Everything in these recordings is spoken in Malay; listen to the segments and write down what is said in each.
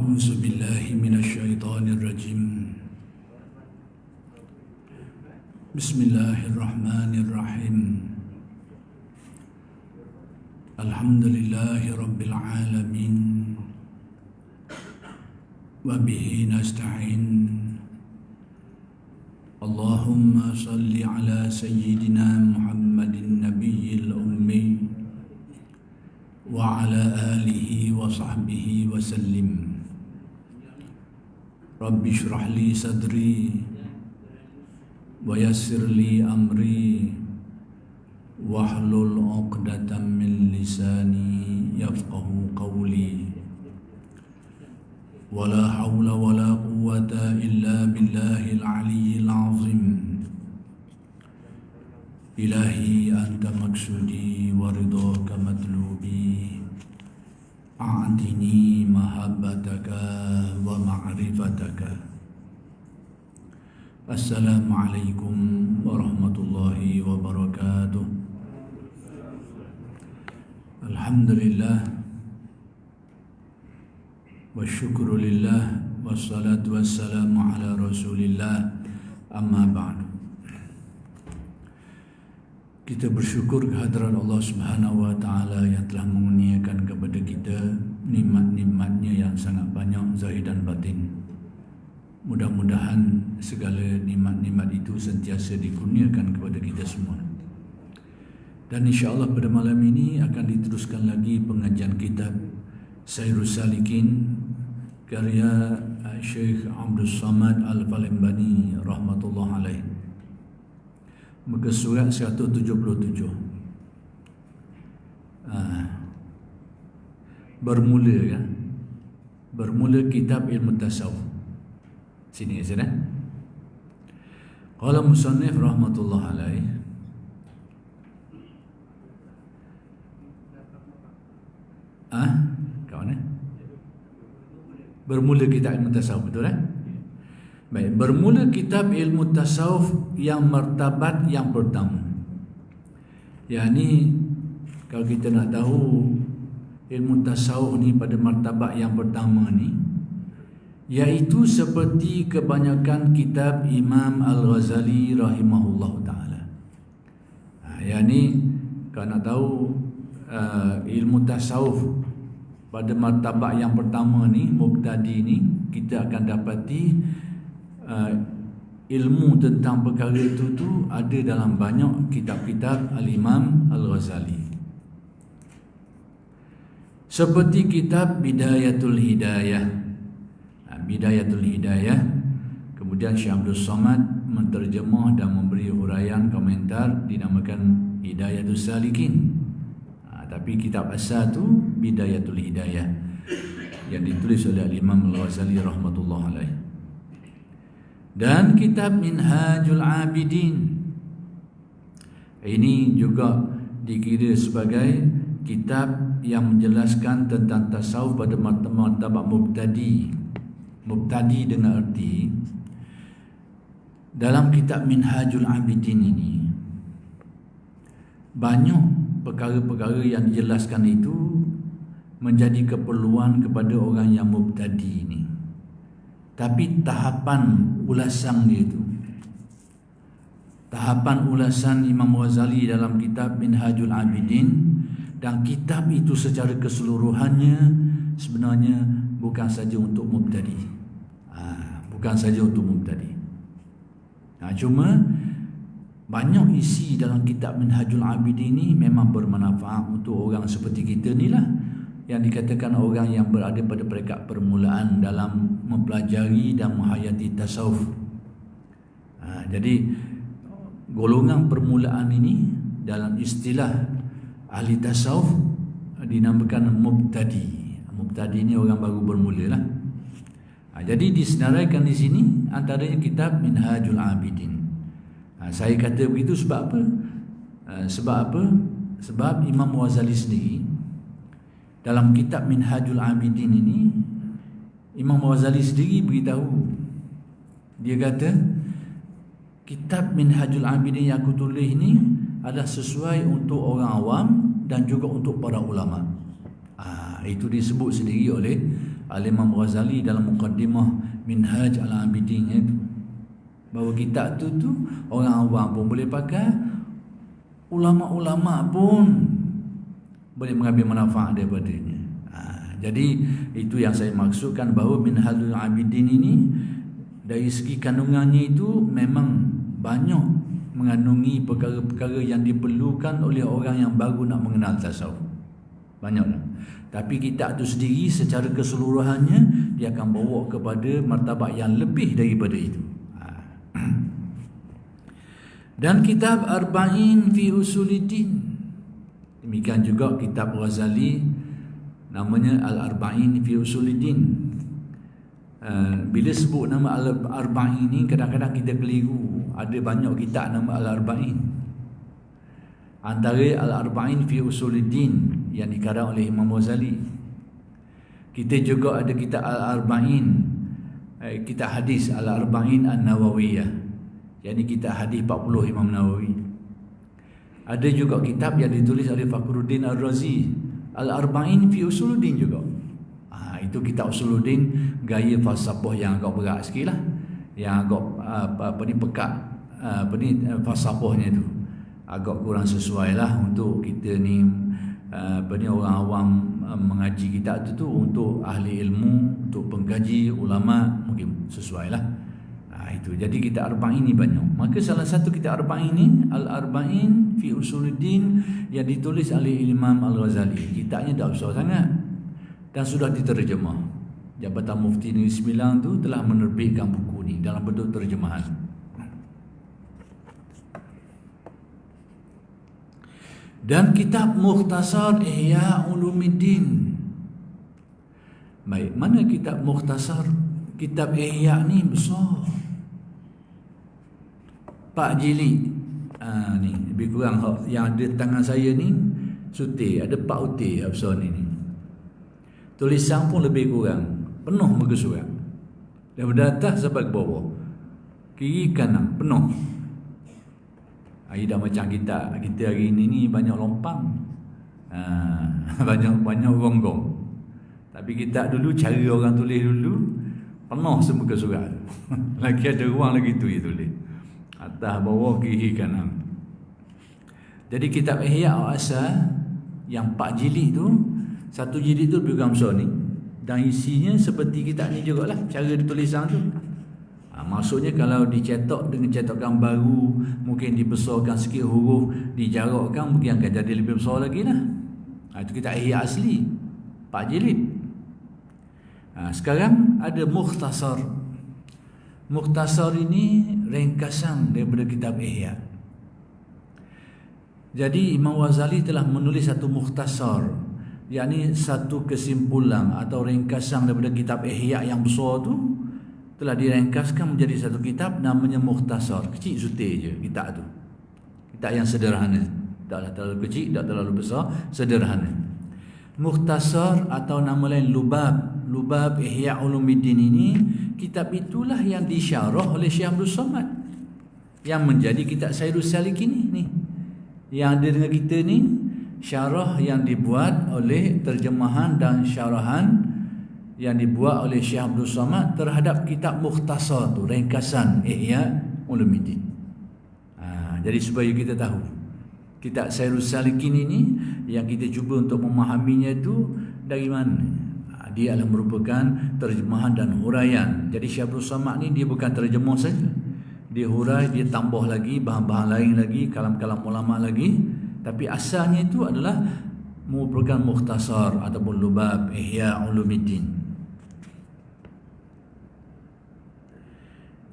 أعوذ بالله من الشيطان الرجيم بسم الله الرحمن الرحيم الحمد لله رب العالمين وبه نستعين اللهم صل على سيدنا محمد النبي الأمي وعلى آله وصحبه وسلم رب اشرح لي صدري ويسر لي أمري واحلل عقدة من لساني يفقه قولي ولا حول ولا قوة إلا بالله العلي العظيم إلهي أنت مقصودي ورضاك مطلوبي أعطني محبتك ومعرفتك. السلام عليكم ورحمة الله وبركاته. الحمد لله والشكر لله والصلاة والسلام على رسول الله. أما بعد, kita bersyukur kehadiran Allah Subhanahu wa Ta'ala yang telah mengurniakan kepada kita nikmat-nikmatnya yang sangat banyak zahir dan batin. Mudah-mudahan segala nikmat-nikmat itu sentiasa dikurniakan kepada kita semua. Dan insya-Allah pada malam ini akan diteruskan lagi pengajian kitab Sairus Salikin karya Syekh Abdul Samad Al-Palembani rahmatullah alaih. Muka surat 177. Bermula kan? Bermula kitab ilmu tasawuf. Sini ya, qala musannif rahmatullah alaih. Kawan bermula kitab ilmu tasawuf, betul kan? Baik, bermula kitab ilmu tasawuf yang martabat yang pertama. Yani kalau kita nak tahu ilmu tasawuf ni pada martabat yang pertama ni, iaitu seperti kebanyakan kitab Imam Al-Ghazali rahimahullah ta'ala. Yani kalau nak tahu ilmu tasawuf pada martabat yang pertama ni, mubtadi ni, kita akan dapati ilmu tentang perkara itu tu ada dalam banyak kitab-kitab Al-Imam Al-Ghazali. Seperti kitab Bidayatul Hidayah. Bidayatul Hidayah, kemudian Syekh Abdul Samad menterjemah dan memberi huraian komentar dinamakan Hidayatul Salikin. Tapi kitab asal tu Bidayatul Hidayah yang ditulis oleh Al-Imam Al-Ghazali rahmatullah alaih. Dan kitab Minhajul Abidin, ini juga dikira sebagai kitab yang menjelaskan tentang tasawuf pada martabat mubtadi. Mubtadi dengan arti, dalam kitab Minhajul Abidin ini banyak perkara-perkara yang dijelaskan itu menjadi keperluan kepada orang yang mubtadi ini. Tapi tahapan ulasan dia itu, tahapan ulasan Imam Ghazali dalam kitab Minhajul Abidin, dan kitab itu secara keseluruhannya sebenarnya bukan saja untuk mubtadi. Bukan saja untuk mubtadi. Cuma banyak isi dalam kitab Minhajul Abidin ini memang bermanfaat untuk orang seperti kita ni lah, yang dikatakan orang yang berada pada peringkat permulaan dalam mempelajari dan menghayati tasawuf. Jadi golongan permulaan ini dalam istilah ahli tasawuf dinamakan mubtadi. Mubtadi ini orang baru bermula lah. Jadi disenaraikan di sini antaranya kitab Minhajul Abidin. Saya kata begitu sebab apa? Sebab Imam Ghazali sendiri dalam kitab Minhajul Abidin ini, Imam Ghazali sendiri beritahu, dia kata kitab Minhajul Abidin yang aku tulis ini adalah sesuai untuk orang awam dan juga untuk para ulama. Itu disebut sendiri oleh Al-Imam Ghazali dalam muqaddimah Minhaj Al-Abidin itu, bahawa kitab tu orang awam pun boleh pakai, ulama-ulama pun boleh mengambil manfaat daripadanya. Jadi itu yang saya maksudkan, bahawa Minhajul Abidin ini dari segi kandungannya itu memang banyak mengandungi perkara-perkara yang diperlukan oleh orang yang baru nak mengenal tasawuf. Banyaklah. Tapi kitab itu sendiri secara keseluruhannya dia akan bawa kepada martabat yang lebih daripada itu. Dan kitab Arba'in fi Usuluddin, demikian juga kitab Ghazali namanya Al-Arba'in fi Usuluddin. Bila sebut nama Al-Arba'in ni kadang-kadang kita keliru. Ada banyak kitab nama Al-Arba'in. Antara Al-Arba'in fi Usuluddin yang dikarang oleh Imam Ghazali. Kita juga ada kitab Al-Arba'in, kitab hadis Al-Arba'in An-Nawawiyah, yakni kitab hadis 40 Imam Nawawi. Ada juga kitab yang ditulis oleh Fakhruddin Ar-Razi, Al-Arba'in fi Usuluddin juga. Itu kitab Usuluddin gaya falsafah yang agak berat sikit lah, yang agak pekat, falsafahnya tu agak kurang sesuai lah untuk kita ni orang awam mengaji kitab tu untuk ahli ilmu, untuk pengkaji ulama mungkin sesuai lah. Itu jadi kitab Arba'in ni banyak. Maka salah satu kitab Arba'in ni Al-Arba'in fi Usuluddin yang ditulis oleh Imam Al-Ghazali. Kitabnya dah besar sangat dan sudah diterjemah. Jabatan Mufti Negeri Sembilan tu telah menerbitkan buku ni dalam bentuk terjemahan. Dan kitab Mukhtasar Ihya Ulumuddin. Baik, mana kitab Mukhtasar? Kitab Ihya ni besar, 4 jilid. Ni lebih kurang yang ada tangan saya ni sutir, ada 4 utir besar ni. Tulisan pun lebih kurang penuh muka surat, daripada atas sampai ke bawah, kiri kanan penuh. Dah macam kita hari ini ni banyak lompang, banyak gonggong. Tapi kita dulu cara orang tulis dulu penuh semuka surat. Lagi ada ruang lagi tu dia tulis, atas bawah kiri kanan. Jadi kitab Ihya asal yang 4 jilid tu, 1 jilid tu lebih kurang besar ni, dan isinya seperti kitab ni jugalah, cara tulisan tu. Maksudnya kalau dicetak dengan cetakan baru, mungkin dibesarkan sikit huruf, dijarakkan, mungkin akan jadi lebih besar lagi lah. Itu kitab Ihya asli 4 jilid. Sekarang ada Mukhtasar. Mukhtasar ini ringkasan daripada kitab Ihya. Jadi Imam Ghazali telah menulis satu Mukhtasar, yakni satu kesimpulan atau ringkasan daripada kitab Ihya yang besar tu, telah diringkaskan menjadi satu kitab namanya Mukhtasar. Kecil sutir je kitab tu. Kitab yang sederhana, taklah terlalu kecil, tak terlalu besar, sederhana. Mukhtasar atau nama lain Lubab Ihya Ulumuddin ini, kitab itulah yang disyarah oleh Syekh Abdul Somad, yang menjadi kitab Sairus Salikin ni. Yang ada dengan kita ni, syarah yang dibuat oleh terjemahan dan syarahan yang dibuat oleh Syekh Abdul Somad terhadap kitab Mukhtasar tu, ringkasan Ihya Ulumuddin. Jadi supaya kita tahu, kitab Sairus Salikin ini yang kita cuba untuk memahaminya itu dari mana. Dia adalah merupakan terjemahan dan huraian. Jadi Syekh Abdul Somad ni dia bukan terjemah saja, dia hurai, dia tambah lagi bahan-bahan lain lagi, kalam-kalam ulama lagi. Tapi asalnya itu adalah merupakan Mukhtasar ataupun Lubab Ihya Ulumuddin.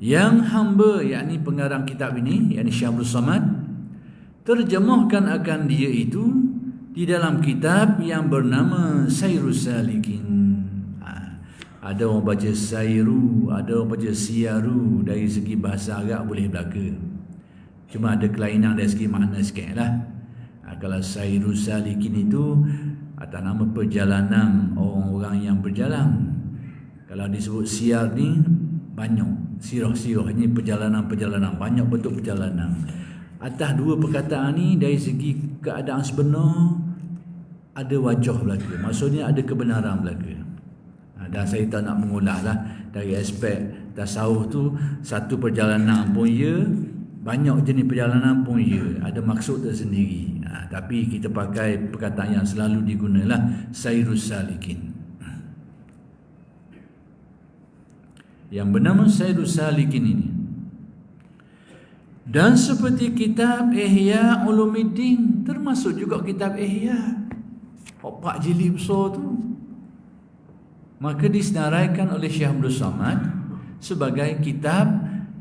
Yang hamba, yakni pengarang kitab ini, yakni Syekh Abdul Somad, terjemahkan akan dia itu di dalam kitab yang bernama Sairus Salikin. Ada orang baca Sairu, ada orang baca Siyaru. Dari segi bahasa Arab boleh belaka, cuma ada kelainan dari segi makna sikit lah. Kalau Sairus Salikin itu atas nama perjalanan orang-orang yang berjalan. Kalau disebut Siyar ni banyak, sirah-sirah ini perjalanan-perjalanan, banyak bentuk perjalanan. Atas dua perkataan ni dari segi keadaan sebenar ada wajah belaka, maksudnya ada kebenaran belaka. Dan saya tak nak mengulas lah. Dari aspek tasawuf tu, satu perjalanan pun ya, banyak jenis perjalanan pun ya, ada maksud tersendiri. Tapi kita pakai perkataan yang selalu digunalah, Sayrus Salikin. Yang bernama Sayrus Salikin ini. Dan seperti kitab Ihya Ulumuddin, termasuk juga kitab Ihya, 4 jilid besar tu, maka disenaraikan oleh Syekh Abdul Samad sebagai kitab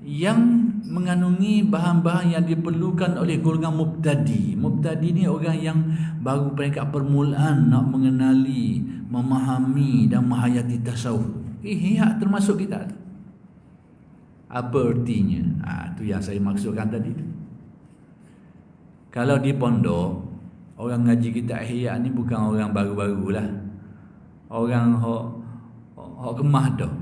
yang mengandungi bahan-bahan yang diperlukan oleh golongan mubtadi. Mubtadi ni orang yang baru peringkat permulaan nak mengenali, memahami dan menghayati tasawuf. Ihya termasuk kitab tu. Apa artinya? Tu yang saya maksudkan tadi tu. Kalau di pondok, orang ngaji kitab Ihya ni bukan orang baru-barulah. Orang hok kemah dah.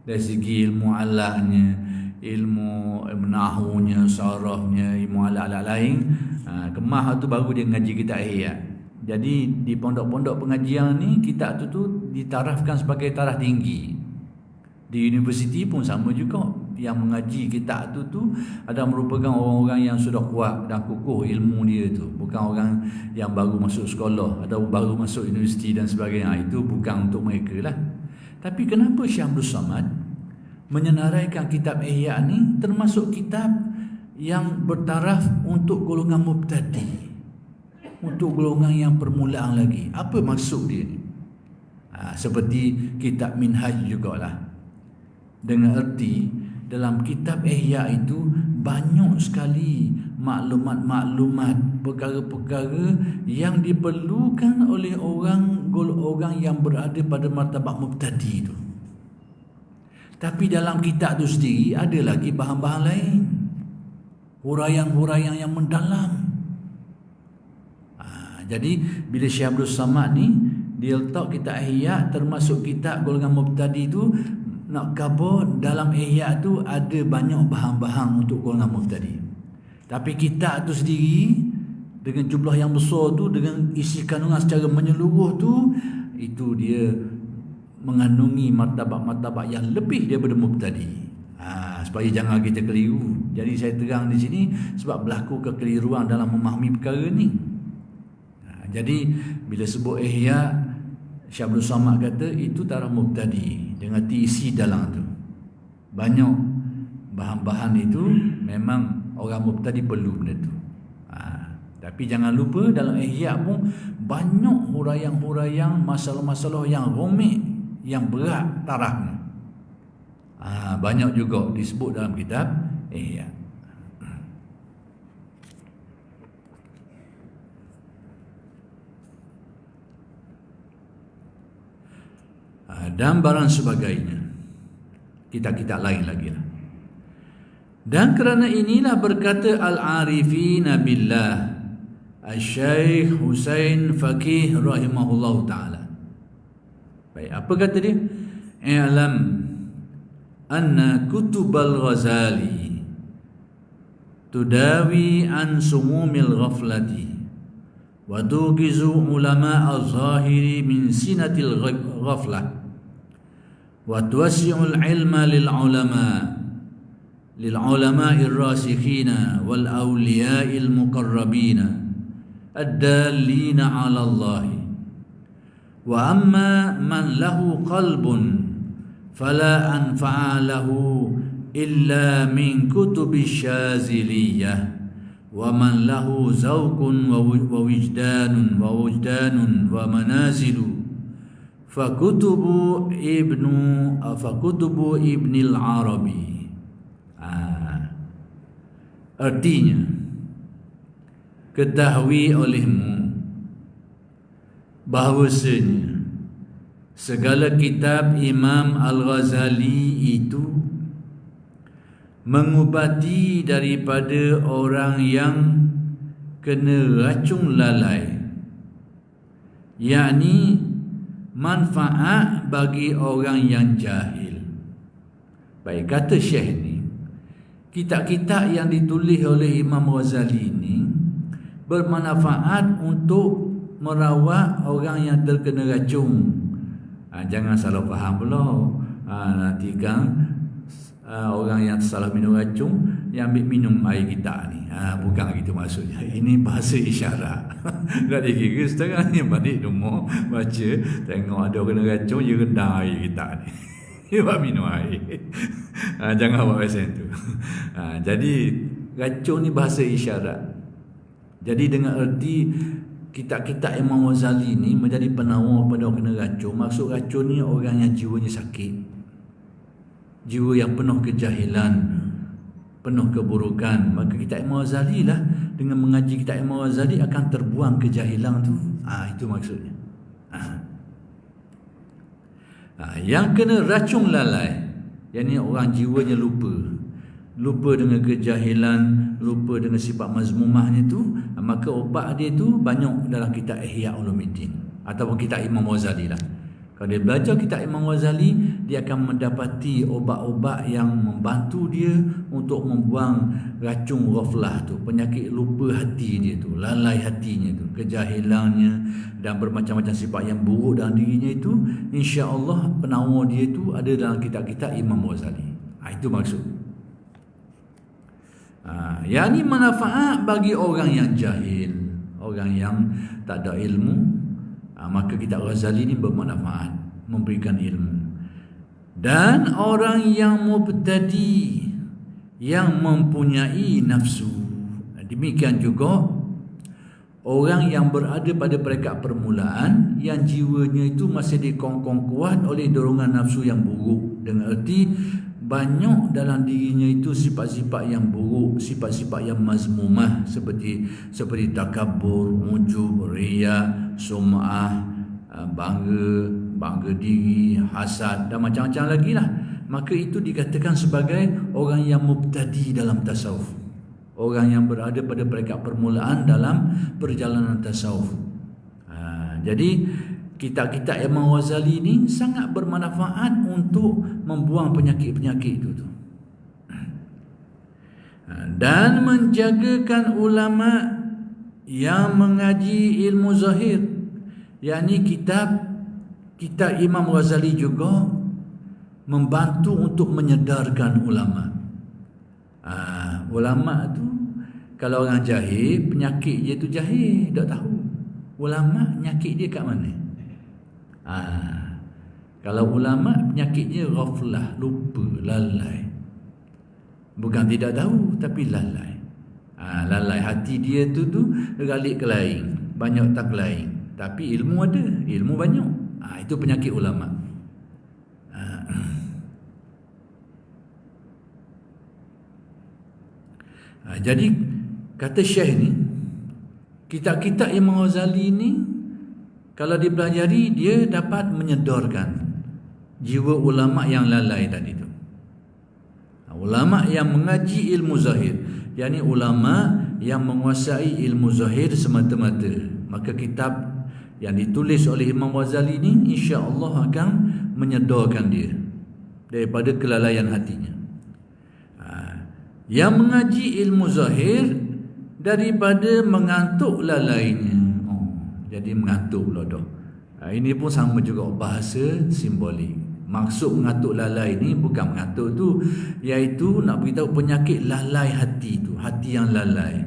Dari segi ilmu alahnya, ilmu nahunya, sarahnya, ilmu alat-alat lain, kemah tu baru dia ngaji kitab Ihya. Jadi di pondok-pondok pengajian ni, kitab tu ditarafkan sebagai taraf tinggi. Di universiti pun sama juga. Yang mengaji kitab tu ada merupakan orang-orang yang sudah kuat dan kukuh ilmu dia tu. Bukan orang yang baru masuk sekolah atau baru masuk universiti dan sebagainya. Itu bukan untuk mereka lah. Tapi kenapa Syekh Abdul Samad menyenaraikan kitab Ihya ni termasuk kitab yang bertaraf untuk golongan mubtadi, untuk golongan yang permulaan lagi? Apa maksud dia ni? Seperti kitab Minhaj jugalah. Dengan erti dalam kitab Ihya itu banyak sekali maklumat-maklumat, perkara-perkara yang diperlukan oleh orang yang berada pada martabat mubtadi itu. Tapi dalam kitab itu sendiri ada lagi bahan-bahan lain, huraian-huraian yang mendalam. Jadi bila Syekh Abdul Samad ni dia letak kitab Ihya termasuk kitab golongan mubtadi itu, nak khabar dalam Ihya tu ada banyak bahan-bahan untuk golongan mubtadi. Tapi kitab tu sendiri dengan jumlah yang besar tu, dengan isi kandungan secara menyeluruh tu, itu dia mengandungi martabat-martabat yang lebih daripada mubtadi. Supaya jangan kita keliru. Jadi saya terang di sini sebab berlaku kekeliruan dalam memahami perkara ni. Jadi bila sebut Ihya, Syekh Abdul Samad kata itu taraf mubtadi, dengan isi dalam tu banyak bahan-bahan itu memang orang mubtadi perlu benda tu. Tapi jangan lupa dalam Ihya pun banyak huraian-huraian masalah-masalah yang rumit, yang berat tarafnya. Banyak juga disebut dalam kitab Ihya. Dan barang sebagainya, kitab-kitab lain lagi lah. Dan kerana inilah berkata Al-Arifina Billah Al-Syeikh Husain Faqih rahimahullah ta'ala. Baik, apa kata dia? I'lam anna kutub al-Ghazali tudawi an sumumil ghaflati wa tuqizu ulama al-zahiri min sinatil ghaflah wa tuwassi'ul ilma lil ulama'ir rasikhina wal awliya'il muqarrabina ad-dallina 'ala Allah. Wa amma man lahu qalbun fala anfa'a lahu illa min kutubi syaziliyah wa man lahu zawqun wa wijdanun wa manazilu fakutubu ibnil Arabi. Artinya, ketahui olehmu bahawasanya segala kitab Imam Al-Ghazali itu mengubati daripada orang yang kena racun lalai, yakni manfaat bagi orang yang jahil. Baik, kata Syekh ni, kitab-kitab yang ditulis oleh Imam Ghazali ini bermanfaat untuk merawat orang yang terkena racun Jangan salah faham pula. Nanti kan orang yang salah minum racun yang ambil minum air kita ni. Bukan gitu maksudnya. Ini bahasa isyarat. Tak dikira setengah ni balik rumah baca, tengok ada kena racun, dia rendam air kita ni. Dia buat minum air. Jangan buat macam tu. Jadi racun ni bahasa isyarat. Jadi dengan erti kitab-kitab Imam Ghazali ni menjadi penawar pada orang kena racun. Maksud racun ni orang yang jiwanya sakit, jiwa yang penuh kejahilan, penuh keburukan. Maka kitab Imam Ghazali lah, dengan mengaji kitab Imam Ghazali akan terbuang kejahilan tu. Itu maksudnya. Yang kena racun lalai, yakni orang jiwanya lupa dengan kejahilan, lupa dengan sifat mazmumahnya tu, maka obat dia tu banyak dalam kitab Ihya Ulumuddin ataupun kitab Imam Ghazali lah. Kalau dia belajar kitab Imam Ghazali, dia akan mendapati obat-obat yang membantu dia untuk membuang racun ghaflah tu, penyakit lupa hati dia tu, lalai hatinya tu, kejahilannya dan bermacam-macam sifat yang buruk dalam dirinya itu. Insya-Allah penawar dia tu ada dalam kitab-kitab Imam Ghazali. Itu maksud. Yang ni manfaat bagi orang yang jahil, orang yang tak ada ilmu. Maka kitab Ghazali ni bermanfaat, memberikan ilmu. Dan orang yang mubtadi, yang mempunyai nafsu, demikian juga orang yang berada pada peringkat permulaan, yang jiwanya itu masih dikongkong kuat oleh dorongan nafsu yang buruk. Dengan erti banyak dalam dirinya itu sifat-sifat yang buruk, sifat-sifat yang mazmumah, seperti takabur, ujub, riya, sum'ah, bangga diri, hasad dan macam-macam lagi lah. Maka itu dikatakan sebagai orang yang mubtadi dalam tasawuf, orang yang berada pada peringkat permulaan dalam perjalanan tasawuf. Jadi kitab-kitab Imam Ghazali ni sangat bermanfaat untuk membuang penyakit-penyakit itu. Dan menjagakan ulama yang mengaji ilmu zahir, yakni kitab Imam Ghazali juga membantu untuk menyedarkan ulama. Ulama tu kalau orang jahil, penyakit dia tu jahil, tak tahu. Ulama penyakit dia kat mana? Kalau ulama penyakitnya ghaflah, lupa, lalai. Bukan tidak tahu, tapi lalai. Lalai hati dia tu galik ke lain, banyak tak lain. Tapi ilmu ada, ilmu banyak. Itu penyakit ulama. Jadi kata Syekh ni, kitab-kitab Imam Ghazali ni kalau dipelajari, dia dapat menyedorkan jiwa ulama yang lalai tadi tu. Ulama yang mengaji ilmu zahir, yakni ulama yang menguasai ilmu zahir semata-mata. Maka kitab yang ditulis oleh Imam Ghazali ni insya-Allah akan menyedorkan dia daripada kelalaian hatinya. Yang mengaji ilmu zahir daripada mengantuk lalainya. Jadi mengantuk pula dah. Ini pun sama juga bahasa simbolik. Maksud mengantuk lalai ni bukan mengantuk tu, iaitu nak beritahu penyakit lalai hati tu, hati yang lalai.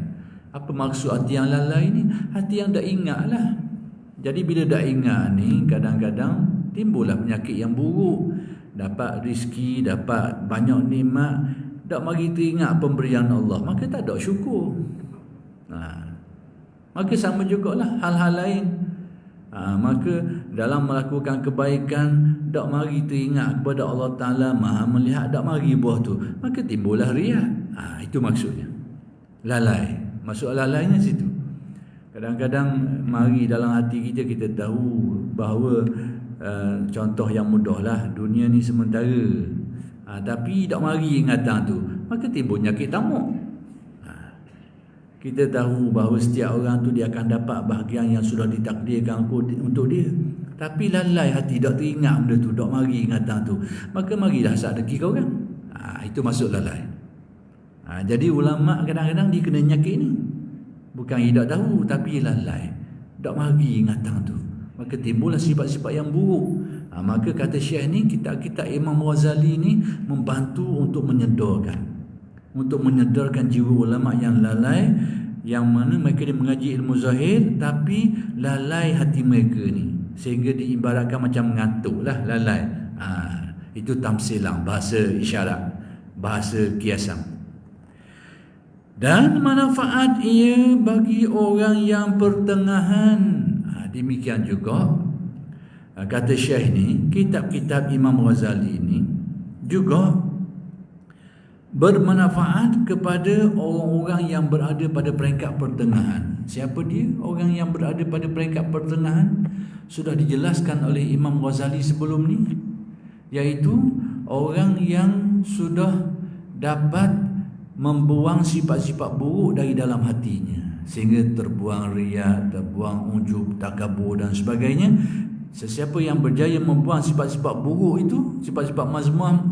Apa maksud hati yang lalai ni? Hati yang dah ingat lah. Jadi bila dah ingat ni, kadang-kadang timbullah penyakit yang buruk. Dapat rezeki, dapat banyak nikmat, tak mari teringat pemberian Allah, maka tak ada syukur. Maka sama jugalah hal-hal lain. Maka dalam melakukan kebaikan, tak mari teringat kepada Allah Ta'ala Maha melihat, tak mari buah tu, maka timbullah riya. Itu maksudnya lalai. Maksud lalainya situ. Kadang-kadang mari dalam hati kita tahu bahawa contoh yang mudah lah, dunia ni sementara. Tapi tak mari ingatan tu, maka timbul penyakit tamak. Kita tahu bahawa setiap orang tu dia akan dapat bahagian yang sudah ditakdirkan untuk dia. Tapi lalai hati, tak teringat benda tu, tak mari ingatan tu, maka marilah saat rezeki kau kan. Itu maksud lalai. Jadi ulama kadang-kadang dia kena nyakit ni. Bukan tidak tahu, tapi lalai, tak mari ingatan tu, maka timbullah sifat-sifat yang buruk. Maka kata Syekh ni, kitab-kitab Imam Ghazali ni membantu untuk menyedarkan jiwa ulama yang lalai, yang mana mereka dia mengaji ilmu zahir tapi lalai hati mereka ni, sehingga diibaratkan macam mengantuk lah, lalai. Itu tamsilang, bahasa isyarat, bahasa kiasan. Dan manfaat ia bagi orang yang pertengahan. Demikian juga kata Syekh ni, kitab-kitab Imam Ghazali ni juga bermanfaat kepada orang-orang yang berada pada peringkat pertengahan. Siapa dia? Orang yang berada pada peringkat pertengahan sudah dijelaskan oleh Imam Ghazali sebelum ni, iaitu orang yang sudah dapat membuang sifat-sifat buruk dari dalam hatinya, sehingga terbuang riya, terbuang ujub, takabur dan sebagainya. Sesiapa yang berjaya membuang sifat-sifat buruk itu, sifat-sifat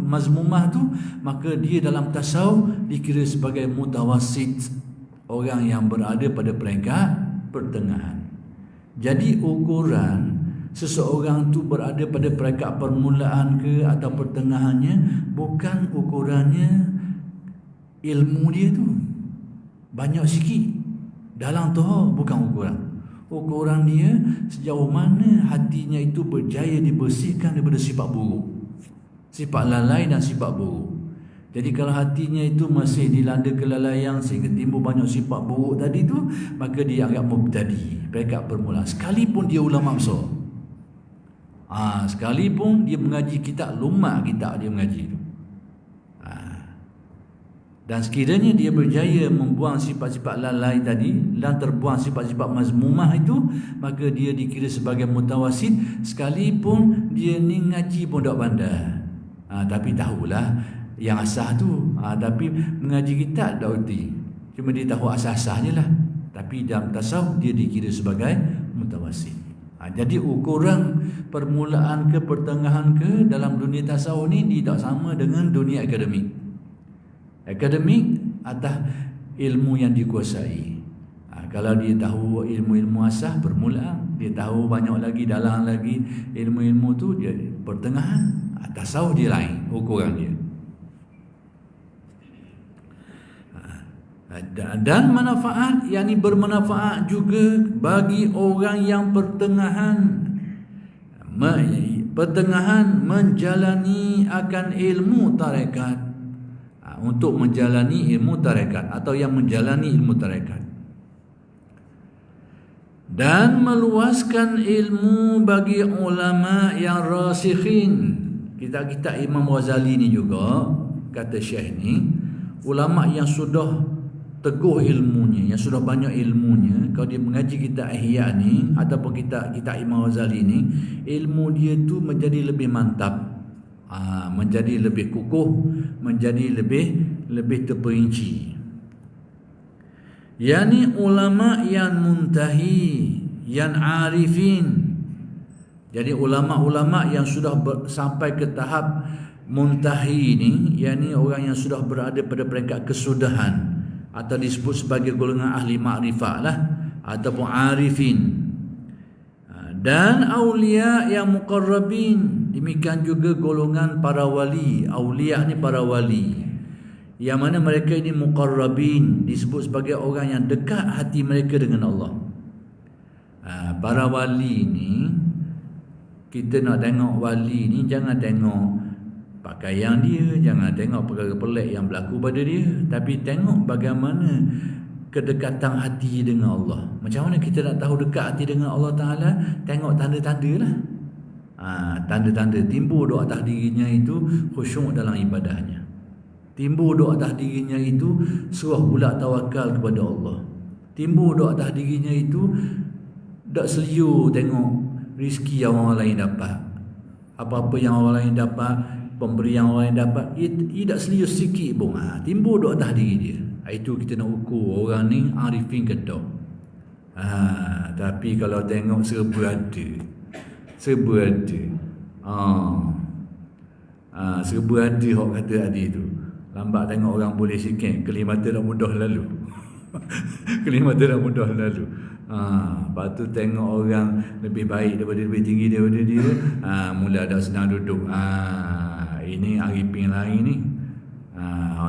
mazmumah tu, maka dia dalam tasawuf dikira sebagai mutawassit, orang yang berada pada peringkat pertengahan. Jadi ukuran seseorang tu berada pada peringkat permulaan ke atau pertengahannya, bukan ukurannya ilmu dia tu banyak sikit dalam tu, bukan ukuran. Ukuran dia sejauh mana hatinya itu berjaya dibersihkan daripada sifat buruk, sifat lalai dan sifat buruk. Jadi kalau hatinya itu masih dilanda kelalaian sehingga timbul banyak sifat buruk tadi tu, maka dia anggap mubtadi, peringkat permulaan, sekalipun dia ulama besar. Sekalipun dia mengaji kitab, lumak kitab dia mengaji tu. Dan sekiranya dia berjaya membuang sifat-sifat lalai tadi dan terbuang sifat-sifat mazmumah itu, maka dia dikira sebagai mutawassit, sekalipun dia ni ngaji pun tak pandai. Tapi tahulah yang asas tu. Tapi mengaji kitab tak erti, cuma dia tahu asas-asasnya lah. Tapi dalam tasawuf dia dikira sebagai mutawassit. Jadi ukuran permulaan ke pertengahan ke dalam dunia tasawuf ni tidak sama dengan dunia akademik. Akademik atas ilmu yang dikuasai. Kalau dia tahu ilmu-ilmu asas permulaan, dia tahu banyak lagi dalam lagi ilmu-ilmu tu, dia pertengahan. Tasawuf dia lain ukuran dia. Dan manfaat, yakni bermanfaat juga bagi orang yang pertengahan menjalani akan ilmu tarekat, untuk menjalani ilmu tarekat atau yang menjalani ilmu tarekat, dan meluaskan ilmu bagi ulama yang rasikhin. Kitab-kitab Imam Ghazali ni juga, kata Syekh ni, ulama yang sudah teguh ilmunya, yang sudah banyak ilmunya, kalau dia mengaji kitab Ihya ni ataupun kitab Imam Ghazali ni, ilmu dia tu menjadi lebih mantap, menjadi lebih kukuh, menjadi lebih terperinci. Yani ulama yang muntahi, yang arifin. Jadi ulama-ulama yang sudah sampai ke tahap muntahi ni, yani orang yang sudah berada pada peringkat kesudahan, atau disebut sebagai golongan ahli makrifat lah, ataupun arifin. Dan aulia yang muqarrabin, demikian juga golongan para wali. Aulia ni para wali, yang mana mereka ini muqarrabin, disebut sebagai orang yang dekat hati mereka dengan Allah. Para wali ni, kita nak tengok wali ni, jangan tengok pakaian dia, jangan tengok perkara pelik yang berlaku pada dia, tapi tengok bagaimana kedekatan hati dengan Allah. Macam mana kita nak tahu dekat hati dengan Allah Ta'ala? Tengok tanda-tanda lah. Tanda-tanda timbul doa atas dirinya itu khusyuk dalam ibadahnya, timbul doa atas dirinya itu surah pula tawakal kepada Allah, timbul doa atas dirinya itu tak seliu tengok rezeki yang orang lain dapat, apa-apa yang orang lain dapat, pemberian orang lain dapat, ia tak seliu sikit pun. Timbul doa atas diri dia. Itu kita nak ukur orang ni arifin ke tak. Tapi kalau tengok serba ada, serba ada. Serba ada, orang kata tadi tu. Lambat tengok orang boleh sikit, kelih mata dah mudah lalu. Kelima tu dah mudah lalu. Lepas tu tengok orang lebih baik daripada, lebih tinggi daripada dia, mula dah senang duduk. Ini Arifin lain ni.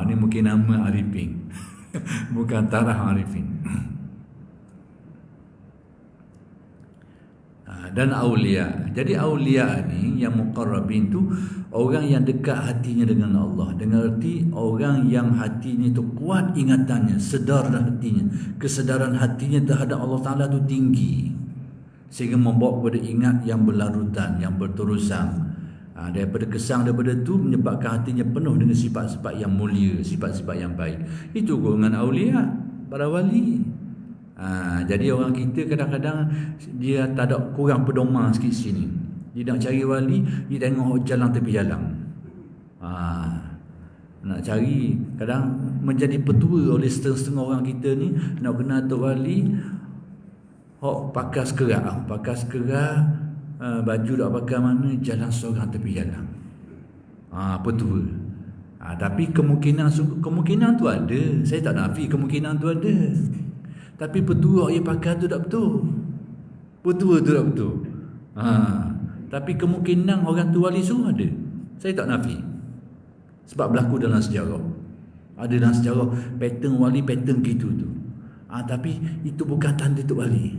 Ni mungkin nama Arifin. Bukan taraf Arifin. Dan aulia. Jadi aulia ni yang muqarrabin tu orang yang dekat hatinya dengan Allah. Dengan erti orang yang hatinya tu kuat ingatannya, sedar hatinya, kesedaran hatinya terhadap Allah Ta'ala tu tinggi, sehingga membawa kepada ingat yang berlarutan, yang berterusan. Daripada kesang daripada tu menyebabkan hatinya penuh dengan sifat-sifat yang mulia, sifat-sifat yang baik. Itu golongan aulia, para wali. Jadi orang kita kadang-kadang dia tak ada, kurang pedoman sikit sini. Dia nak cari wali, dia tengok jalan tepi jalan. Nak cari, kadang menjadi petua oleh setengah-setengah orang kita ni. Nak kenal Tok Wali, pakas kerak, baju tak pakai mana, jalan seorang tepi jalan. Petua. Tapi kemungkinan tu ada. Saya tak nafi kemungkinan tu ada. Tapi petua yang pakai tu tak betul. Petua tu tak betul. Tapi kemungkinan orang tu wali suruh ada. Saya tak nafi. Sebab berlaku dalam sejarah. Ada dalam sejarah pattern wali, pattern gitu tu. Tapi itu bukan tanda tu wali.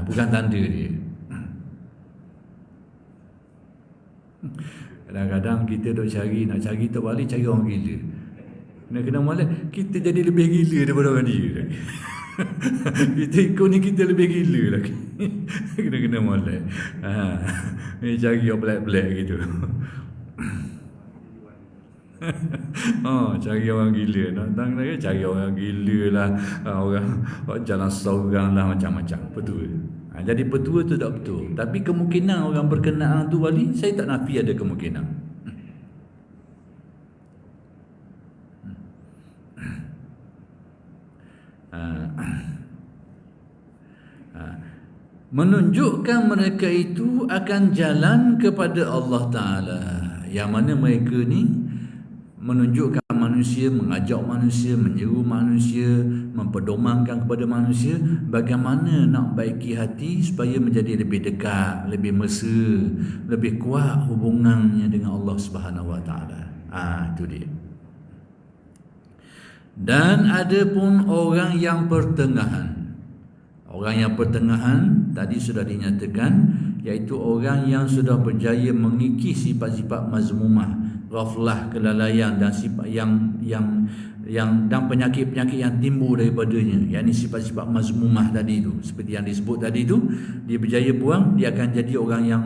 Bukan tanda dia. Kadang-kadang kita nak cari Tok Wali, cari orang gila. Kena molek, kita jadi lebih gila daripada orang dia. Kita ikut ni kita lebih gila lagi. Kena molek. Ni cari orang black-black gitu. Cari orang gila. Nak cari orang gila lah. Orang jalan seorang lah, macam-macam. Betul. Jadi petua tu tak betul. Tapi kemungkinan orang berkenaan tu wali, saya tak nafi ada kemungkinan. Menunjukkan mereka itu akan jalan kepada Allah Ta'ala. Yang mana mereka ni menunjukkan manusia, mengajak manusia, menyeru manusia, memperdomankan kepada manusia bagaimana nak baiki hati supaya menjadi lebih dekat, lebih mesra, lebih kuat hubungannya dengan Allah Subhanahu Wa Ta'ala. Itu dia. Dan ada pun orang yang pertengahan. Orang yang pertengahan tadi sudah dinyatakan, iaitu orang yang sudah berjaya mengikis sifat-sifat mazmumah, ghaflah, kelalaian dan sifat yang dan penyakit-penyakit yang timbul daripadanya, yakni sifat-sifat mazmumah tadi itu. Seperti yang disebut tadi itu, dia berjaya buang, dia akan jadi orang yang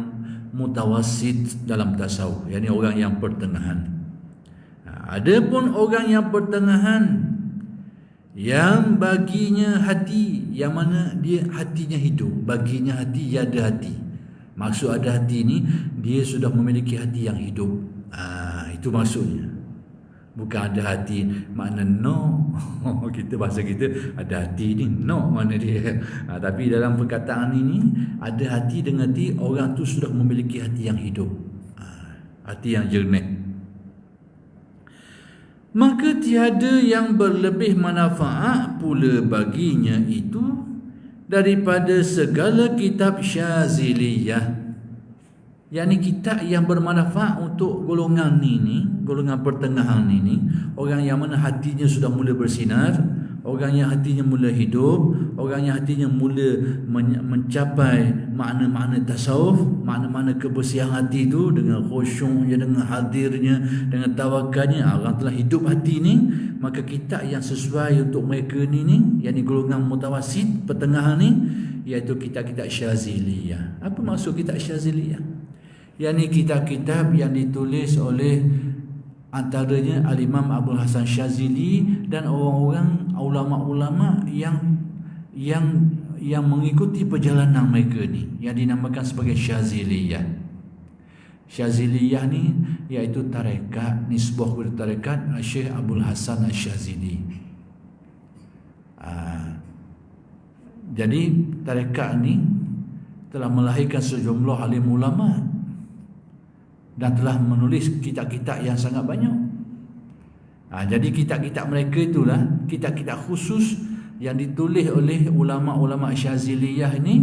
mutawassit dalam tasawuf, yakni orang yang pertengahan. Ada pun orang yang pertengahan yang baginya hati, yang mana dia hatinya hidup, baginya hati, dia ada hati. Maksud ada hati ni, dia sudah memiliki hati yang hidup. Itu maksudnya. Bukan ada hati makna no. Kita bahasa kita ada hati ni no mana dia. Tapi dalam perkataan ini ada hati dengan hati, orang tu sudah memiliki hati yang hidup, hati yang jernih. Maka tiada yang berlebih manfaat pula baginya itu daripada segala kitab Syaziliyah, yakni kitab yang bermanfaat untuk golongan ini, golongan pertengahan ini, orang yang mana hatinya sudah mula bersinar, orang yang hatinya mula hidup, orang yang hatinya mula mencapai makna-makna tasawuf, makna-makna kebersihan hati itu dengan khusyuknya, dengan hadirnya, dengan tawakalnya. Orang telah hidup hati ini, maka kitab yang sesuai untuk mereka ini, yakni golongan mutawassit, pertengahan ini, iaitu kitab-kitab Syaziliyah. Apa maksud kitab Syaziliyah? Yakni kitab-kitab yang ditulis oleh antaranya Al-Imam Abdul Hasan Syazili dan orang-orang ulama-ulama yang mengikuti perjalanan mereka ni, yang dinamakan sebagai Syaziliyah. Syaziliyah ni iaitu tarekat, nisbah kepada tarekat Syekh Abdul Hasan Syazili. Jadi tarekat ni telah melahirkan sejumlah alim ulama dan telah menulis kitab-kitab yang sangat banyak. Jadi kitab-kitab mereka itulah kitab-kitab khusus yang ditulis oleh ulama-ulama Syaziliyah ini,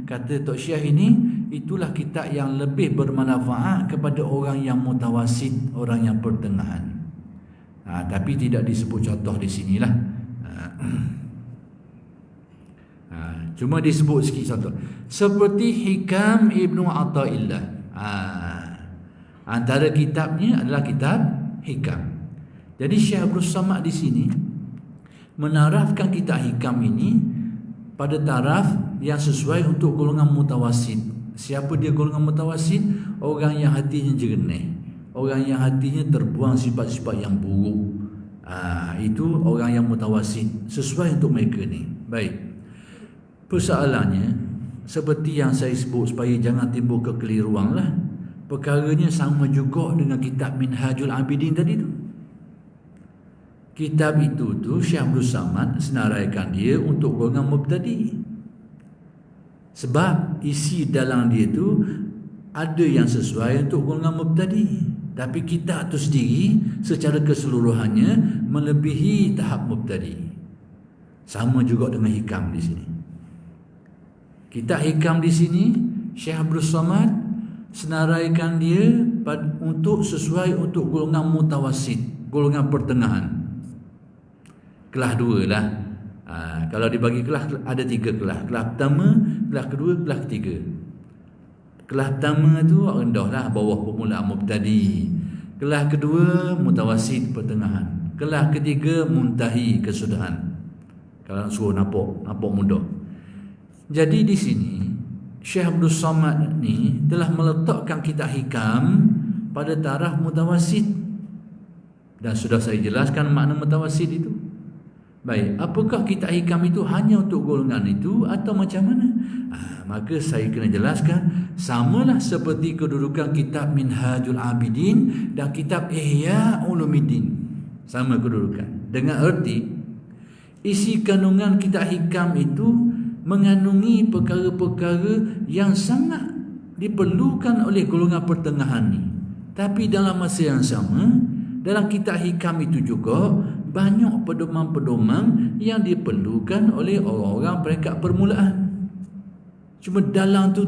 kata Tok Syekh ini, itulah kitab yang lebih bermanfaat kepada orang yang mutawasid, orang yang pertengahan. Tapi tidak disebut contoh di sinilah. Cuma disebut sikit contoh. Seperti Hikam Ibnu Athaillah. Antara kitabnya adalah kitab Hikam. Jadi Syekh Abdul Samad di sini menarafkan kitab Hikam ini pada taraf yang sesuai untuk golongan mutawasid. Siapa dia golongan mutawasid? Orang yang hatinya jernih, orang yang hatinya terbuang sifat-sifat yang buruk. Itu orang yang mutawasid, sesuai untuk mereka ni. Baik. Persoalannya seperti yang saya sebut, supaya jangan timbul kekeliruan lah. Perkaranya sama juga dengan kitab Minhajul Abidin tadi tu. Kitab itu tu Syekh Abdul Samad senaraikan dia untuk golongan mubtadi. Sebab isi dalam dia tu ada yang sesuai untuk golongan mubtadi, tapi kitab tu sendiri secara keseluruhannya melebihi tahap mubtadi. Sama juga dengan Hikam di sini. Kitab Hikam di sini Syekh Abdul Samad senaraikan dia untuk sesuai untuk golongan mutawasid, golongan pertengahan. Kelas 2 lah. Kalau dibagi kelas ada 3 kelas. Kelas pertama, kelas kedua, kelas ketiga. Kelas pertama tu rendah lah, bawah permulaan mubtadi. Kelas kedua mutawasid, pertengahan. Kelas ketiga muntahi, kesudahan. Kalau suruh nampak mudah. Jadi di sini Syekh Abdul Samad ni telah meletakkan kitab Hikam pada taraf mutawasid. Dan sudah saya jelaskan makna mutawasid itu. Baik, apakah kitab Hikam itu hanya untuk golongan itu atau macam mana? Maka saya kena jelaskan, samalah seperti kedudukan kitab Minhajul Abidin dan kitab Ihya Ulumuddin. Sama kedudukan. Dengan erti, isi kandungan kitab Hikam itu mengandungi perkara-perkara yang sangat diperlukan oleh golongan pertengahan ni. Tapi dalam masa yang sama, dalam kitab Hikam itu juga banyak pedoman-pedoman yang diperlukan oleh orang-orang peringkat permulaan. Cuma dalam tu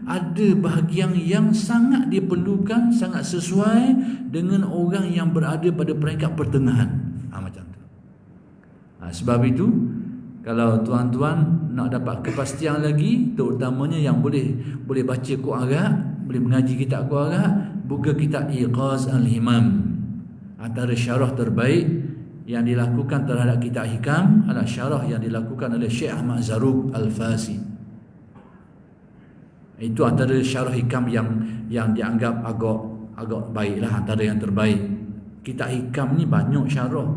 ada bahagian yang sangat diperlukan, sangat sesuai dengan orang yang berada pada peringkat pertengahan. Macam tu. Sebab itu, kalau tuan-tuan nak dapat kepastian lagi, terutamanya yang boleh baca Quran Arab, boleh mengaji kitab Quran Arab, buka kitab Iqaz Al-Himam. Antara syarah terbaik yang dilakukan terhadap kitab Hikam adalah syarah yang dilakukan oleh Syekh Ahmad Zarruq Al-Fasi. Itu antara syarah Hikam yang dianggap agak baiklah, antara yang terbaik. Kitab Hikam ni banyak syarah.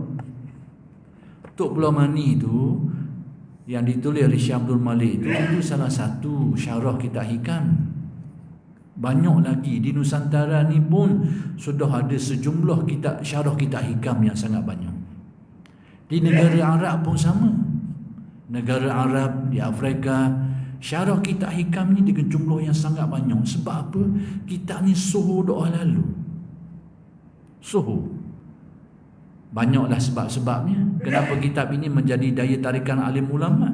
Tok Pulau Mani tu yang ditulis oleh Syekh Abdul Malik itu salah satu syarah kitab Hikam. Banyak lagi di Nusantara ni pun sudah ada sejumlah syarah kitab Hikam yang sangat banyak. Di negara Arab pun sama. Negara Arab di Afrika, syarah kitab Hikam ni dengan jumlah yang sangat banyak. Sebab apa? Kitab ni suhu doa lalu. Suhu. Banyaklah sebab-sebabnya. Kenapa kitab ini menjadi daya tarikan alim ulama?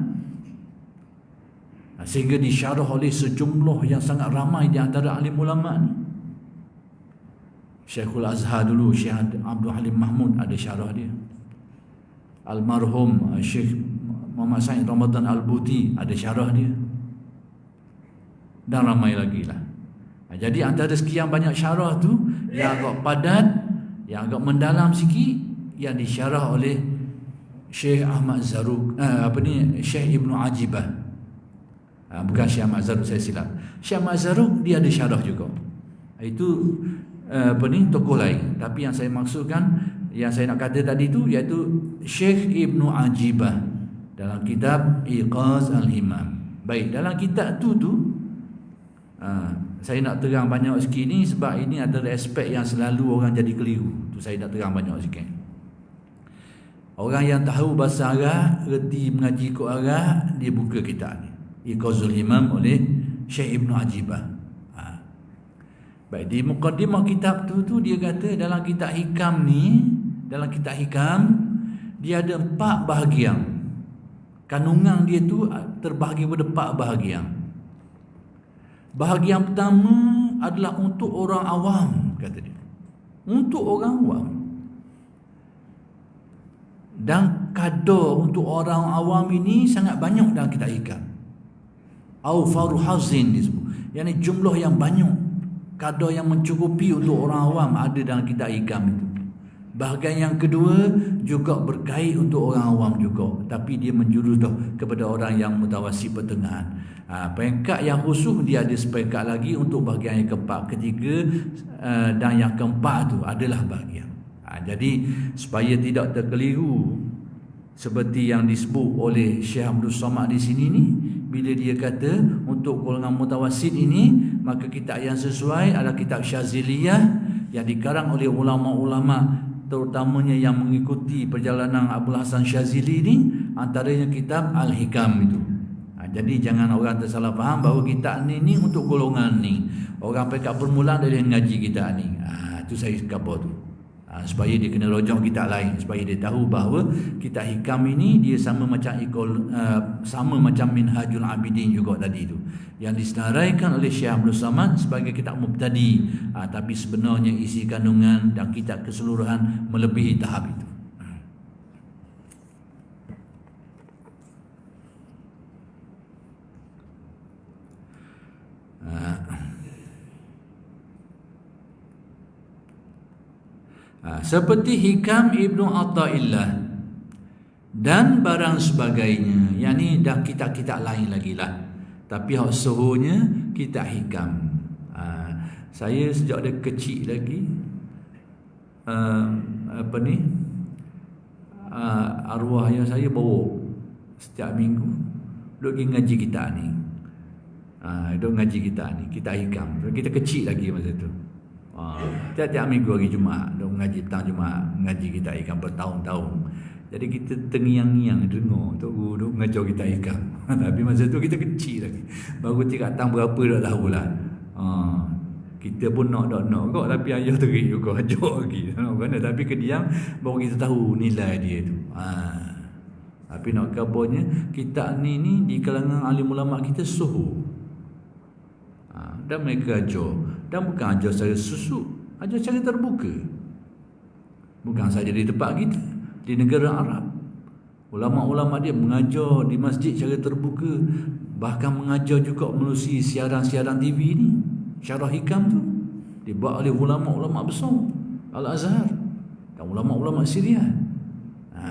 Sehingga disyarah oleh sejumlah yang sangat ramai di antara alim ulama ni. Syekhul Azhar dulu, Syekh Abdul Halim Mahmud ada syarah dia. Almarhum Syekh Muhammad Said Ramadan Al-Buti ada syarah dia. Dan ramai lagi lah. Jadi antara sekian banyak syarah tu yang agak padat, yang agak mendalam sikit, yang disyarah oleh Syekh Ahmad Zarruq, Syekh Ibnu Ajibah. Bukan Syekh Ahmad Zarruq, saya silap. Syekh Ahmad Zarruq dia ada syarah juga. Itu tokoh lain. Tapi yang saya maksudkan, yang saya nak kata tadi tu, iaitu Syekh Ibnu Ajibah dalam kitab Iqaz Al-Himam. Baik, dalam kitab tu saya nak terang banyak sikit ni sebab ini adalah aspek yang selalu orang jadi keliru. Tu saya nak terang banyak sikit. Orang yang tahu bahasa Arab, reti mengaji Quran Arab, dia buka kitab ni, Iqazul Himam oleh Syekh Ibnu Ajibah. Baik, di muqaddimah kitab tu dia kata dalam kitab Hikam ni dalam kitab Hikam, dia ada 4 bahagian. Kandungan dia tu terbahagi pada 4 bahagian. Bahagian pertama adalah untuk orang awam, kata dia. Untuk orang awam. Dan kadar untuk orang awam ini sangat banyak dalam kitab Hikam. Awfaru hazin disebut. Yang jumlah yang banyak, kadar yang mencukupi untuk orang awam ada dalam kitab Hikam itu. Bahagian yang kedua juga berkait untuk orang awam juga, tapi dia menjurus kepada orang yang mutawasit pertengahan. Peringkat yang khusus dia ada seperingkat lagi untuk bahagian yang keempat, ketiga dan yang keempat tu adalah bahagian. Jadi supaya tidak terkeliru seperti yang disebut oleh Syekh Abdul Somad di sini ni, bila dia kata untuk golongan mutawasit ini, maka kitab yang sesuai adalah kitab Syaziliyah yang dikarang oleh ulama-ulama, terutamanya yang mengikuti perjalanan Abdul Hasan Syazili ni, antaranya kitab Al-Hikam itu. Jadi jangan orang tersalah faham bahawa kitab ni untuk golongan ni. Orang peringkat permulaan dari ngaji kitab ni. Itu saya khabar tu. Supaya dia kena rojok kitab lain, supaya dia tahu bahawa kitab Hikam ini dia sama macam Minhajul Abidin juga tadi tu, yang disenaraikan oleh Syekh Abdul Samad sebagai kitab mubtadi, tapi sebenarnya isi kandungan dan kitab keseluruhan melebihi tahap itu. Seperti Hikam Ibnu Atha'illah dan barang sebagainya, yakni dah kitab-kitab lain lagi lah, tapi hak sohonya kitab Hikam. Saya sejak dia kecil lagi arwah ayah saya bawa setiap minggu duk pergi ngaji kitab ni. Duk ngaji kitab ni, kitab Hikam. Kita kecil lagi masa tu. Tiap-tiap minggu hari Jumaat duk ngaji petang Jumaat, ngaji kitab Hikam bertahun-tahun. Jadi kita tengiang-ngiang dengar tok guru duk ngajar kitab Hikam. Tapi masa tu kita kecil lagi. Baru tingkatan berapa dah tahulah. Kita pun nak kok, tapi ayah terik juga ajar lagi. Tapi kediam baru kita tahu nilai dia tu. Tapi nak kabarnya kitab ni di kalangan alim ulama kita suhu. Dan mereka ajar, dan bukan ajar secara susuk, ajar secara terbuka. Bukan saja di tempat kita, di negara Arab, ulama-ulama dia mengajar di masjid secara terbuka, bahkan mengajar juga melalui siaran-siaran TV ni. Syarah Hikam tu dibuat oleh ulama-ulama besar Al-Azhar dan ulama-ulama Syria.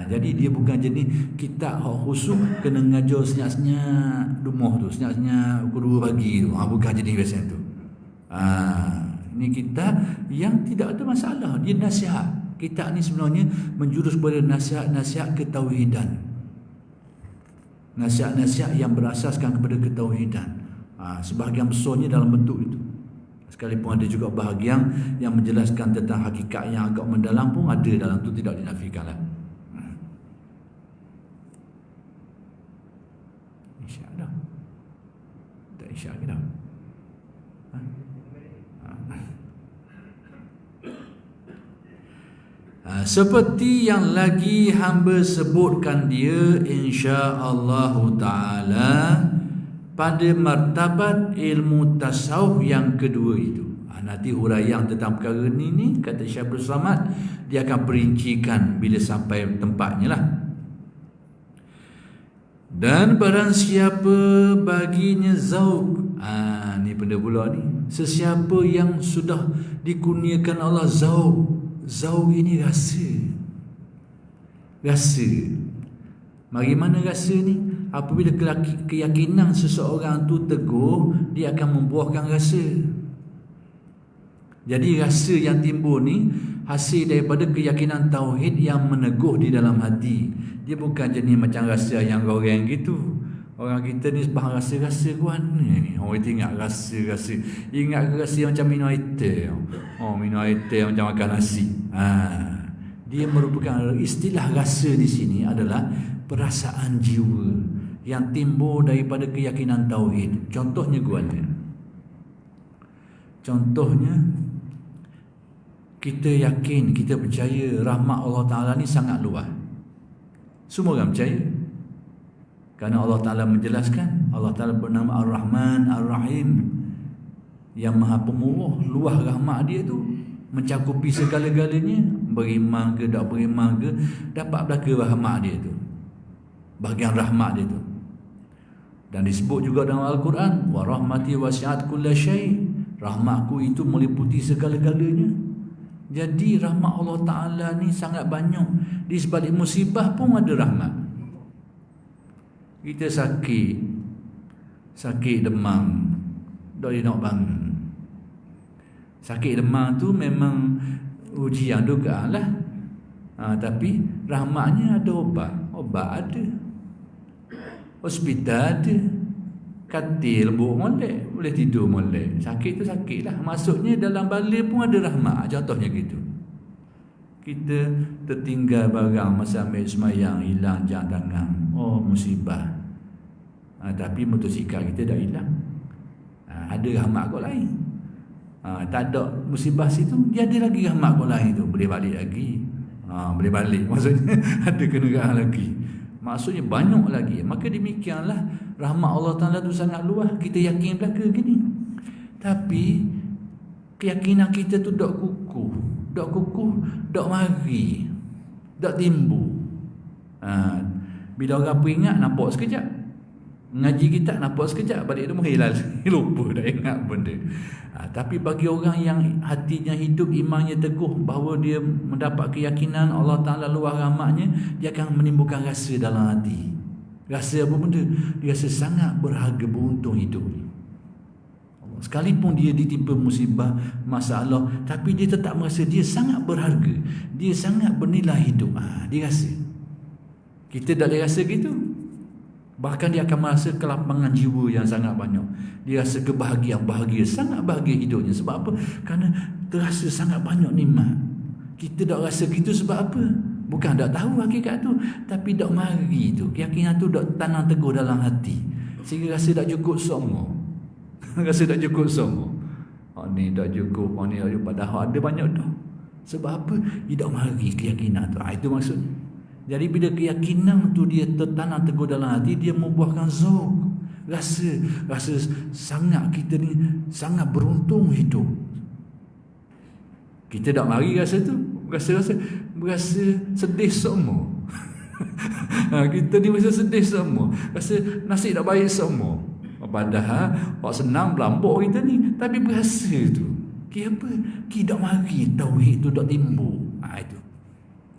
Jadi dia bukan jenis kitab khusus kena ngajar senyap-senyap rumah tu, senyap-senyap pukul 2 pagi tu. Bukan jenis biasa tu. Ini kitab yang tidak ada masalah, dia nasihat. Kitab ni sebenarnya menjurus kepada nasihat-nasihat ketauhidan. Nasihat-nasihat yang berasaskan kepada ketauhidan. Sebahagian besarnya dalam bentuk itu. Sekalipun ada juga bahagian yang menjelaskan tentang hakikat yang agak mendalam pun ada dalam tu, tidak dinafikanlah. Isyak dah. Tak isyak ke dah? Seperti yang lagi hamba sebutkan dia insya-Allah Ta'ala pada martabat ilmu tasawuf yang kedua itu. Nanti huraian tentang perkara ni kata Syekh Abdul Samad, dia akan perincikan bila sampai tempatnya lah. Dan barang siapa baginya zauq, ni benda pula ni, sesiapa yang sudah dikurniakan Allah zauq. Zauq ini rasa. Mari mana rasa ni? Apabila keyakinan seseorang tu teguh, dia akan membuahkan rasa. Jadi rasa yang timbul ni hasil daripada keyakinan tauhid yang meneguh di dalam hati. Dia bukan jenis macam rasa yang goreng gitu. Orang kita ni sebab rasa-rasa kuan ni. Orang kita ingat rasa-rasa. Ingat rasa macam minum air teh. Minum air teh macam makan nasi. Dia merupakan istilah rasa di sini adalah perasaan jiwa yang timbul daripada keyakinan tauhid. Contohnya kuan. Contohnya kita yakin, kita percaya rahmat Allah Ta'ala ni sangat luas. Semua orang percaya. Kerana Allah Ta'ala menjelaskan, Allah Ta'ala bernama Ar-Rahman Ar-Rahim, yang maha pemurah. Luas rahmat dia tu, mencakupi segala-galanya. Beriman ke, tak beriman ke, dapat belaka rahmat dia tu, bahagian rahmat dia tu. Dan disebut juga dalam Al-Quran, wa rahmati wasi'at kulla syai', rahmatku itu meliputi segala-galanya. Jadi rahmat Allah Ta'ala ni sangat banyak. Di sebalik musibah pun ada rahmat. Kita sakit demam, tak boleh nak bangun. Sakit demam tu memang ujian juga lah. Tapi rahmatnya ada obat ada, hospital ada, katil molek, boleh tidur molek. Sakit tu sakit lah. Maksudnya dalam balik pun ada rahmat. Contohnya gitu, kita tertinggal barang masa ambil semayang, hilang jam tangan, musibah. Tapi motosikal kita dah hilang. Ada rahmat kot lain. Tak ada musibah situ, dia ada lagi rahmat kot lain tu, boleh balik lagi. Boleh balik, maksudnya ada kenegaraan lagi. Maksudnya banyak lagi. Maka demikianlah rahmat Allah Ta'ala tu sangat luas. Kita yakin belaka gini. Tapi keyakinan kita tu dok kukuh, dok mari, dok timbul. Bila orang peringat, nampak sekejap. Ngaji kita nampak sekejap, balik rumah hilang, lupa dah ingat benda. Tapi bagi orang yang hatinya hidup, imannya teguh, bahawa dia mendapat keyakinan Allah Ta'ala luar rahmatnya, dia akan menimbulkan rasa dalam hati. Rasa apa benda? Dia rasa sangat berharga, beruntung hidup ni. Sekalipun dia ditimpa musibah, masalah, tapi dia tetap merasa dia sangat berharga, dia sangat bernilai hidup. Dia rasa. Kita tak ada rasa gitu. Bahkan dia akan merasa kelapangan jiwa yang sangat banyak. Dia rasa kebahagiaan, sangat bahagia hidupnya. Sebab apa? Kerana terasa sangat banyak nikmat. Kita tak rasa gitu sebab apa? Bukan tak tahu hakikat tu, tapi tak mari tu. Keyakinan tu tak tanam teguh dalam hati, sehingga rasa tak cukup semua. Rasa tak cukup semua. Ni tak cukup, ni tak cukup. Padahal ada banyak dah. Sebab apa? Dia tak mari keyakinan tu. Itu maksudnya. Jadi bila keyakinan tu dia tertanam teguh dalam hati, dia membuahkan zauk, rasa sangat kita ni sangat beruntung hidup. Kita tak mari rasa tu, berasa sedih semua. Kita ni rasa sedih semua, rasa nasib tak baik semua. Padahal orang senang berlambak kita ni, tapi berasa tu. Kenapa? Kita tak mari tauhid tu tak timbul. Itu.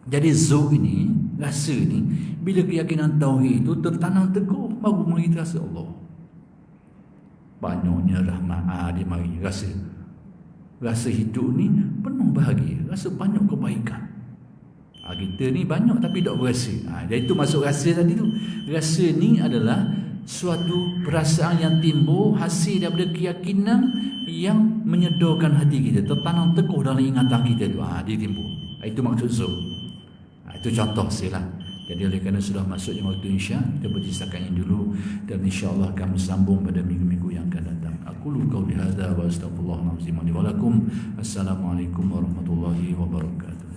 Jadi zauk ni, rasa ni, bila keyakinan tauhid itu tertanam teguh, baru mari terasa Allah. Banyaknya rahmat, dia mari rasa hidup ni penuh bahagia, rasa banyak kebaikan. Kita ni banyak tapi tak berasa. Jadi itu masuk rasa tadi tu. Rasa ni adalah suatu perasaan yang timbul hasil daripada keyakinan yang menyedorkan hati kita, tertanam teguh dalam ingatan kita tu. Dia timbul. Itu maksud zauk. Itu contoh silah. Jadi oleh kerana sudah masuknya waktu Isya, kita berhenti setakat ini dulu, dan insya-Allah kami sambung pada minggu-minggu yang akan datang. Aqulu qauli hadza wa astaghfirullahalazim li wa lakum. Assalamualaikum warahmatullahi wabarakatuh.